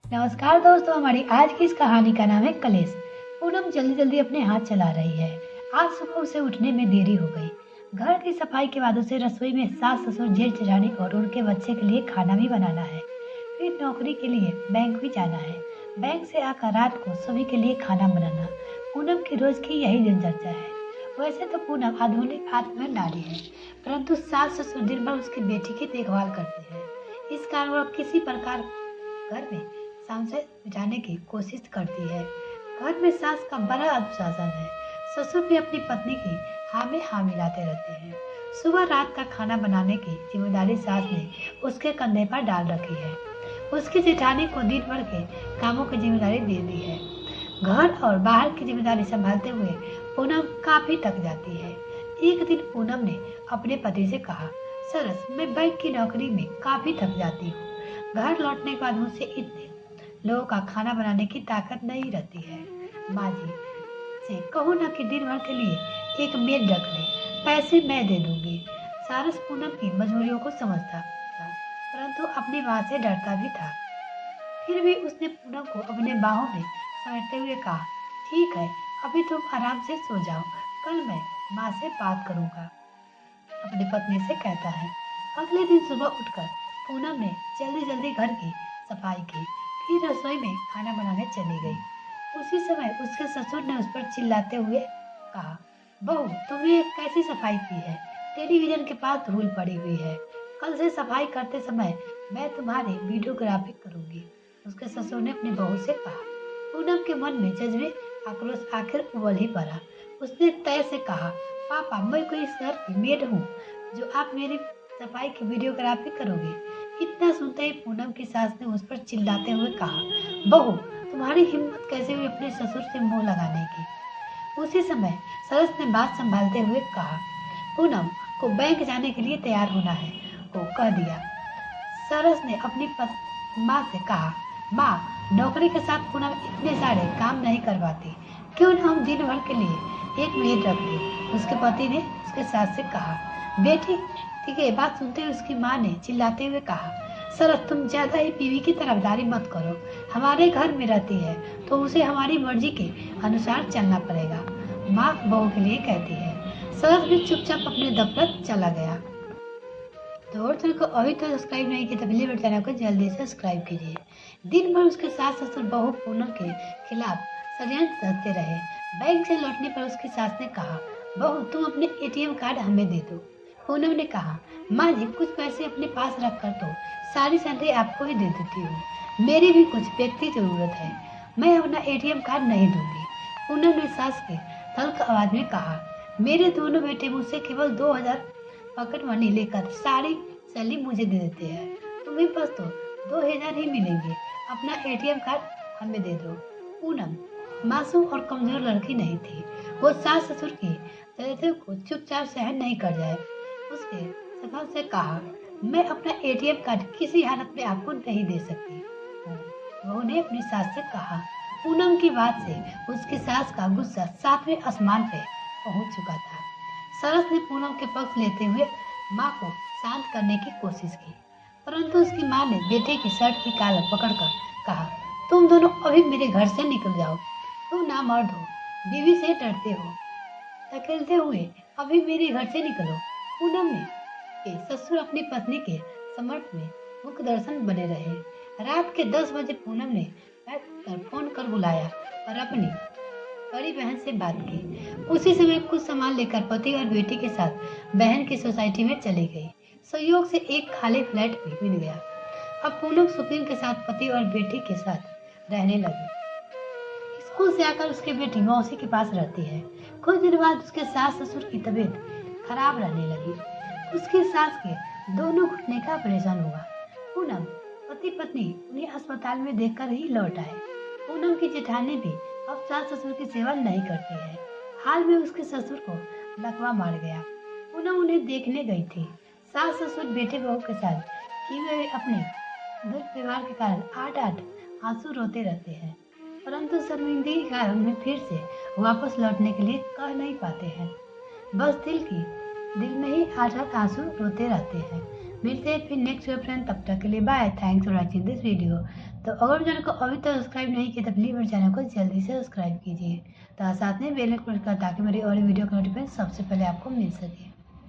नमस्कार दोस्तों, हमारी आज की इस कहानी का नाम है कलेश। पूनम जल्दी जल्दी अपने हाथ चला रही है। आज सुबह उसे उठने में देरी हो गई। घर की सफाई के बाद उसे रसोई में सास ससुर जेठ जेठानी और उनके बच्चे के लिए खाना भी बनाना है। फिर नौकरी के लिए बैंक भी जाना है। बैंक से आकर रात को सभी के लिए खाना बनाना पूनम की रोज की यही दिनचर्या है। वैसे तो पूनम आधुनिक आत्महत्या नारी है, परंतु सास ससुर दिन भर उसकी बेटी की देखभाल करते हैं। इस कारण वह किसी प्रकार घर में संशय मिटाने की कोशिश करती है। घर में सास का बड़ा अनुशासन है। ससुर भी अपनी पत्नी की हाँ में हाँ मिलाते रहते हैं। सुबह रात का खाना बनाने की जिम्मेदारी सास ने उसके कंधे पर डाल रखी है। उसकी जेठानी को दिन भर के कामों की जिम्मेदारी दे दी है। घर और बाहर की जिम्मेदारी संभालते हुए पूनम काफी थक जाती है। एक दिन पूनम ने अपने पति से कहा, सरस, मैं बैंक की नौकरी में काफी थक जाती हूँ। घर लौटने के बाद मुझसे इतने लोगों का खाना बनाने की ताकत नहीं रहती है। माँ जी से कहो ना कि दिन भर के लिए एक मेड रख ले, पैसे मैं दे दूंगी। सारस पूनम की मजबूरियों को समझता था, परंतु अपनी माँ से डरता भी था। फिर भी उसने पूनम को अपने बाहों में समेटते हुए कहा, ठीक है, अभी तुम आराम से सो जाओ, कल मैं माँ से बात करूंगा। अपनी पत्नी से कहता है। अगले दिन सुबह उठकर पूनम ने जल्दी जल्दी घर की सफाई की, फिर रसोई में खाना बनाने चली गई। उसी समय उसके ससुर ने उस पर चिल्लाते हुए कहा, बहू, तुमने कैसी सफाई की है? टेलीविजन के पास धूल पड़ी हुई है। कल से सफाई करते समय मैं तुम्हारी वीडियोग्राफी करूंगी। उसके ससुर ने अपनी बहू से कहा। पूनम के मन में जज्बे आक्रोश आखिर उबल ही पड़ा। उसने तय से कहा, पापा, मैं कोई इस घर की मेड हूँ जो आप मेरी सफाई की वीडियोग्राफी करोगे? इतना सुनते ही पूनम की सास ने उस पर चिल्लाते हुए कहा, बहू, तुम्हारी हिम्मत कैसे हुई अपने ससुर से मुंह लगाने की? उसी समय सरस ने बात संभालते हुए कहा, पूनम को बैंक जाने के लिए तैयार होना है। वो कह दिया। सरस ने अपनी माँ से कहा, माँ, नौकरी के साथ पूनम इतने सारे काम नहीं कर पाती, क्यों न हम दिन भर के लिए एक मेड रख लें? उसके पति ने उसके सास से कहा। बेटी ठीक है, बात सुनते हुए उसकी माँ ने चिल्लाते हुए कहा, सरस, तुम ज्यादा ही बीवी की तरफदारी मत करो। हमारे घर में रहती है तो उसे हमारी मर्जी के अनुसार चलना पड़ेगा, माँ बहू के लिए कहती है। सरस भी चुपचाप अपने दफ्तर चला गया। तो और चैनल को अभी तक सब्सक्राइब नहीं किया तो प्लीज मेरे चैनल को जल्दी से सब्सक्राइब कीजिए। दिन भर उसके सास ससुर बहू पूनम के खिलाफ षड्यंत्र रचते रहे। बैंक से लौटने पर उसकी सास ने कहा, बहू, तुम अपने एटीएम कार्ड हमें दे दो। पूनम ने कहा, माँ जी, कुछ पैसे अपने पास रख कर तो सारी सैलरी आपको ही दे देती हूँ। मेरी भी कुछ व्यक्ति जरूरत है, मैं अपना एटीएम कार्ड नहीं दूंगी। पूनम ने सास के तल्ख आवाज में कहा, मेरे दोनों बेटे मुझसे केवल 2000 पॉकेट मनी लेकर सारी सैलरी मुझे दे देते हैं। तुम्हें बस तो 2000 ही मिलेंगे। अपना एटीएम कार्ड हमें दे दो। पूनम मासूम और कमजोर लड़की नहीं थी। वो सास ससुर की दरिद्र को चुपचाप सहन नहीं कर जाए। उसके सफल से कहा, मैं अपना एटीएम कार्ड किसी हालत में आपको नहीं दे सकती। बहू ने अपनी सास से कहा। पूनम की बात से उसकी सास का गुस्सा 7वें आसमान पे पहुंच चुका था। सरस ने पूनम के पक्ष लेते हुए माँ को शांत करने की कोशिश की, परंतु उसकी माँ ने बेटे की शर्ट की कॉलर पकड़कर कहा, तुम दोनों अभी मेरे घर से निकल जाओ। तुम ना मर्द हो, बीवी से डरते हो, धकेलते हुए अभी मेरे घर से निकलो। पूनम ने के ससुर अपनी पत्नी के समर्थ में मुख्य दर्शन बने रहे। रात के 10 बजे पूनम ने फोन कर बुलाया और अपनी बड़ी बहन से बात की। उसी समय कुछ सामान लेकर पति और बेटी के साथ बहन की सोसाइटी में चली गई। संयोग से एक खाली फ्लैट भी मिल गया। अब पूनम सुकून के साथ पति और बेटी के साथ रहने लगी। स्कूल से आकर उसकी बेटी मौसी के पास रहती है। कुछ दिन बाद उसके सास ससुर की तबीयत खराब रहने लगी। उसकी सास के दोनों घुटने का ऑपरेशन हुआ। पूनम पति पत्नी उन्हें अस्पताल में देखकर ही लौट आए। पूनम की जेठानी भी अब सास ससुर की सेवा नहीं करती है। हाल में उसके ससुर को लकवा मार गया। पूनम उन्हें देखने गई थी। सास ससुर बेटे बहू के साथ किए हुए अपने दुर्व्यवहार के कारण आठ आंसू रोते रहते हैं, परंतु शर्मिंदगी के कारण उन्हें फिर से वापस लौटने के लिए कह नहीं पाते हैं। बस दिल में ही आठ आंसू रोते रहते हैं। मिलते हैं फिर नेक्स्ट फ्रेंड, तब तक के लिए bye. Thanks for watching this video. तो अगर चैनल को अभी तक सब्सक्राइब नहीं किया तो प्लीज़ मेरे चैनल को जल्दी से सब्सक्राइब कीजिए, तो साथ में बेल आइकन पर ताकि मेरी और वीडियो का नोटिफिकेशन सबसे पहले आपको मिल सके।